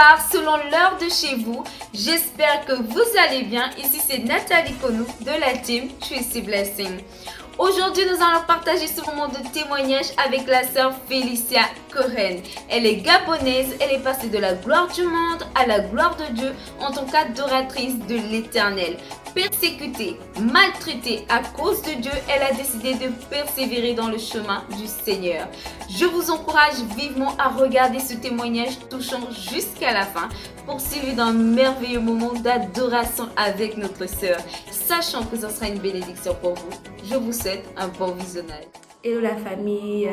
bonsoir selon l'heure de chez vous. J'espère que vous allez bien. Ici c'est Nathalie Konou de la team Tracy Blessing. Aujourd'hui, nous allons partager ce moment de témoignage avec la sœur Félicia Cohen. Elle est gabonaise, elle est passée de la gloire du monde à la gloire de Dieu en tant qu'adoratrice de l'Éternel. Persécutée, maltraitée à cause de Dieu, elle a décidé de persévérer dans le chemin du Seigneur. Je vous encourage vivement à regarder ce témoignage touchant jusqu'à la fin, poursuivi d'un merveilleux moment d'adoration avec notre sœur, sachant que ce sera une bénédiction pour vous. Je vous souhaite un bon visionnage. Hello la famille,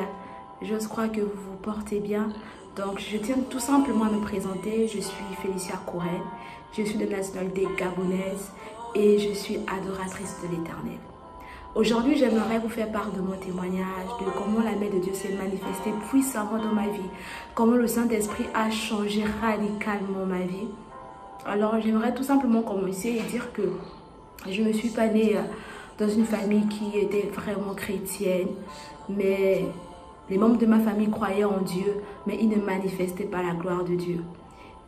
je crois que vous vous portez bien. Donc je tiens tout simplement à me présenter. Je suis Félicia Cohen, je suis de nationalité gabonaise et je suis adoratrice de l'Éternel. Aujourd'hui, j'aimerais vous faire part de mon témoignage, de comment la main de Dieu s'est manifestée puissamment dans ma vie, comment le Saint-Esprit a changé radicalement ma vie. Alors j'aimerais tout simplement commencer et dire que je ne suis pas née dans une famille qui était vraiment chrétienne, mais les membres de ma famille croyaient en Dieu, mais ils ne manifestaient pas la gloire de Dieu.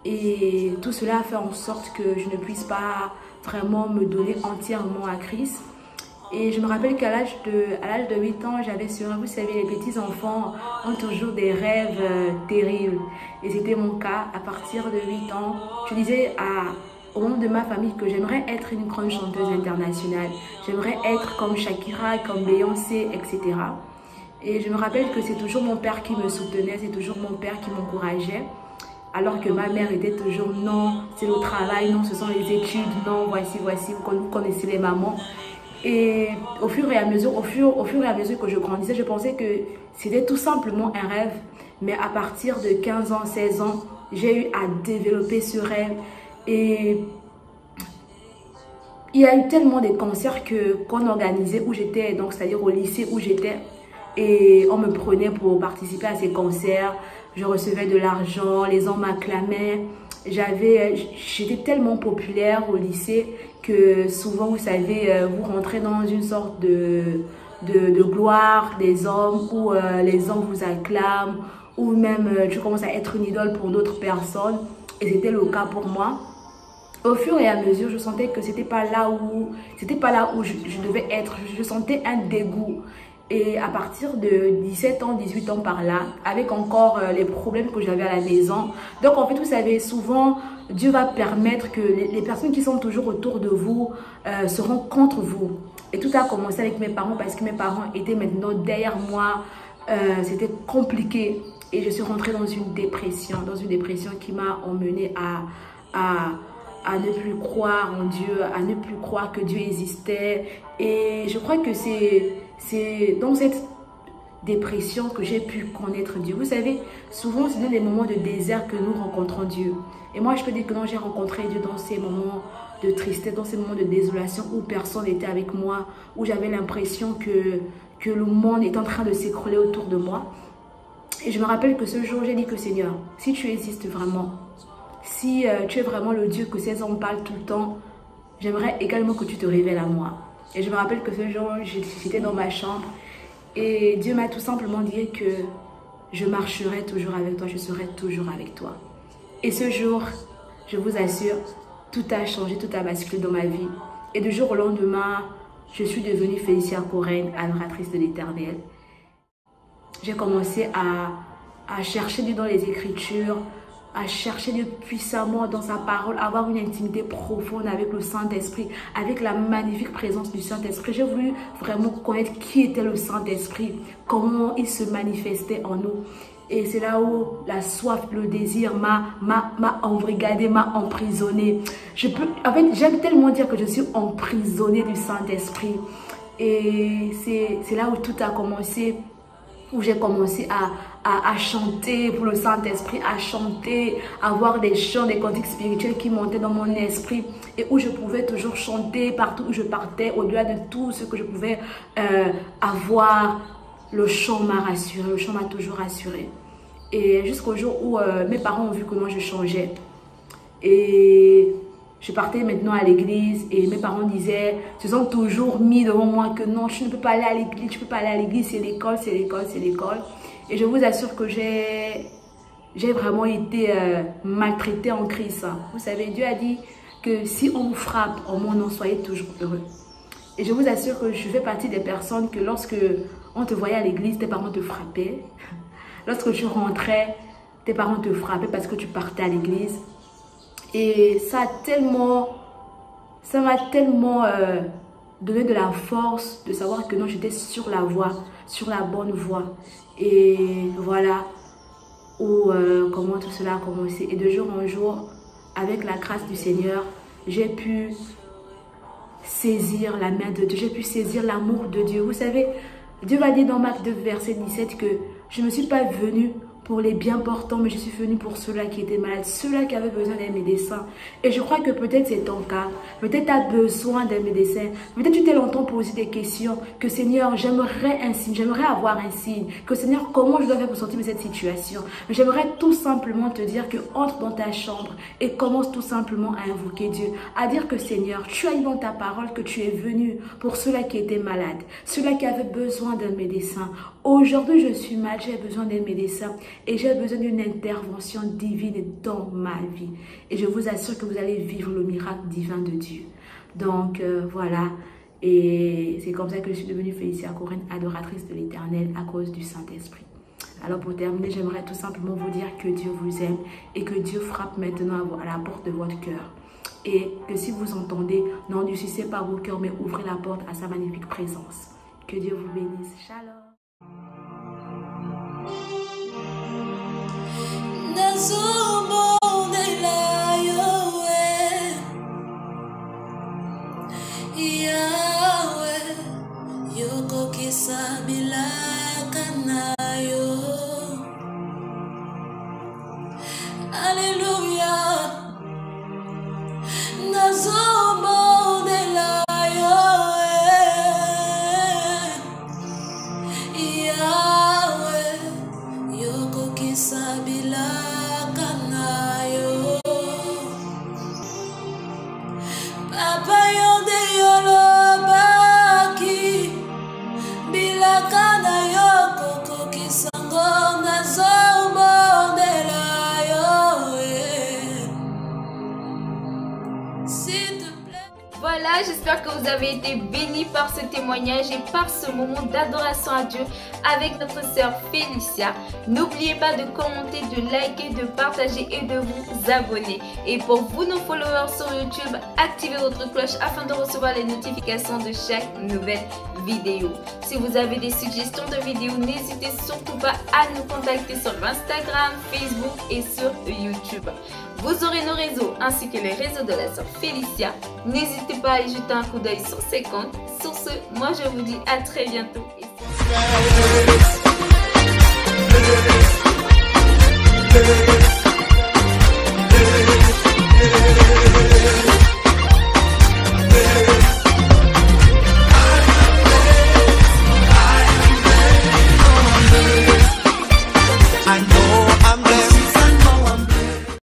Et tout cela a fait en sorte que je ne puisse pas vraiment me donner entièrement à Christ. Et je me rappelle qu'à l'âge de 8 ans, j'avais sur, vous savez, les petits enfants ont toujours des rêves terribles. Et c'était mon cas. À partir de 8 ans, je disais aux membres de ma famille que j'aimerais être une grande chanteuse internationale. J'aimerais être comme Shakira, comme Beyoncé, etc. Et je me rappelle que c'est toujours mon père qui me soutenait, c'est toujours mon père qui m'encourageait. Alors que ma mère était toujours non, c'est le travail, non, ce sont les études, non, voici, vous connaissez les mamans. Et au fur et à mesure que je grandissais, je pensais que c'était tout simplement un rêve. Mais à partir de 15 ans, 16 ans, j'ai eu à développer ce rêve. Et il y a eu tellement de concerts qu'on organisait où j'étais, donc c'est-à-dire au lycée où j'étais. Et on me prenait pour participer à ces concerts. Je recevais de l'argent, les gens m'acclamaient. J'étais tellement populaire au lycée que souvent, vous savez, vous rentrez dans une sorte de gloire des hommes où les hommes vous acclament, ou même tu commences à être une idole pour d'autres personnes. Et c'était le cas pour moi. Au fur et à mesure, je sentais que c'était pas là où je devais être. Je sentais un dégoût. Et à partir de 17 ans, 18 ans par là, avec encore les problèmes que j'avais à la maison. Donc en fait, vous savez, souvent, Dieu va permettre que les personnes qui sont toujours autour de vous seront contre vous. Et tout a commencé avec mes parents parce que mes parents étaient maintenant derrière moi. C'était compliqué. Et je suis rentrée dans une dépression qui m'a emmenée à ne plus croire en Dieu, à ne plus croire que Dieu existait. Et je crois que c'est dans cette dépression que j'ai pu connaître Dieu. Vous savez, souvent c'est dans des moments de désert que nous rencontrons Dieu. Et moi je peux dire que non, j'ai rencontré Dieu dans ces moments de tristesse, dans ces moments de désolation où personne n'était avec moi, où j'avais l'impression que le monde est en train de s'écrouler autour de moi. Et je me rappelle que ce jour, j'ai dit que Seigneur, si tu existes vraiment, si tu es vraiment le Dieu que ces hommes parlent tout le temps, j'aimerais également que tu te révèles à moi. Et je me rappelle que ce jour, j'étais dans ma chambre et Dieu m'a tout simplement dit que je marcherai toujours avec toi, je serai toujours avec toi. Et ce jour, je vous assure, tout a changé, tout a basculé dans ma vie. Et du jour au lendemain, je suis devenue Félicia Cohen, adoratrice de l'Éternel. J'ai commencé à chercher Dieu dans les Écritures, à chercher Dieu puissamment dans sa parole, avoir une intimité profonde avec le Saint-Esprit, avec la magnifique présence du Saint-Esprit. J'ai voulu vraiment connaître qui était le Saint-Esprit, comment il se manifestait en nous. Et c'est là où la soif, le désir m'a embrigadée, m'a emprisonnée. En fait, j'aime tellement dire que je suis emprisonnée du Saint-Esprit. Et c'est là où tout a commencé, où j'ai commencé à chanter pour le Saint-Esprit, à chanter, à avoir des chants, des cantiques spirituels qui montaient dans mon esprit et où je pouvais toujours chanter partout où je partais, au-delà de tout ce que je pouvais avoir. Le chant m'a rassurée, le chant m'a toujours rassurée. Et jusqu'au jour où mes parents ont vu comment je changeais. Et je partais maintenant à l'église et mes parents disaient, se sont toujours mis devant moi que non, tu ne peux pas aller à l'église, tu ne peux pas aller à l'église, c'est l'école, c'est l'école, c'est l'école. Et je vous assure que j'ai j'ai vraiment été maltraitée en Christ. Vous savez, Dieu a dit que si on vous frappe en mon nom, soyez toujours heureux. Et je vous assure que je fais partie des personnes que lorsque on te voyait à l'église, tes parents te frappaient. Lorsque tu rentrais, tes parents te frappaient parce que tu partais à l'église. Et ça m'a tellement donné de la force de savoir que non, j'étais sur la voie, sur la bonne voie. Et voilà comment tout cela a commencé. Et de jour en jour, avec la grâce du Seigneur, j'ai pu saisir la main de Dieu, j'ai pu saisir l'amour de Dieu. Vous savez, Dieu va dire dans Marc 2, verset 17 que je ne suis pas venue pour les bien portants, mais je suis venue pour ceux-là qui étaient malades, ceux-là qui avaient besoin d'un médecin. Et je crois que peut-être c'est ton cas, peut-être tu as besoin d'un médecin, peut-être tu t'es longtemps posé des questions, que Seigneur, j'aimerais un signe, j'aimerais avoir un signe, que Seigneur, comment je dois faire pour sortir de cette situation? J'aimerais tout simplement te dire que entre dans ta chambre et commence tout simplement à invoquer Dieu, à dire que Seigneur, tu as dit dans ta parole que tu es venu pour ceux-là qui étaient malades, ceux-là qui avaient besoin d'un médecin. Aujourd'hui, je suis malade, j'ai besoin d'un médecin. Et j'ai besoin d'une intervention divine dans ma vie. Et je vous assure que vous allez vivre le miracle divin de Dieu. Donc voilà. Et c'est comme ça que je suis devenue Félicia Corinne, adoratrice de l'Éternel à cause du Saint-Esprit. Alors pour terminer, j'aimerais tout simplement vous dire que Dieu vous aime et que Dieu frappe maintenant à la porte de votre cœur. Et que si vous entendez, n'endurcissez pas vos cœurs, mais ouvrez la porte à sa magnifique présence. Que Dieu vous bénisse. Shalom. Voilà, j'espère que vous avez été bénis par ce témoignage et par ce moment d'adoration à Dieu avec notre sœur Félicia. N'oubliez pas de commenter, de liker, de partager et de vous abonner. Et pour vous, nos followers sur YouTube, activez votre cloche afin de recevoir les notifications de chaque nouvelle vidéo. Si vous avez des suggestions de vidéos, n'hésitez surtout pas à nous contacter sur Instagram, Facebook et sur YouTube. Vous aurez nos réseaux ainsi que les réseaux de la sœur Félicia. N'hésitez pas à y jeter un coup d'œil sur ses comptes. Sur ce, moi je vous dis à très bientôt.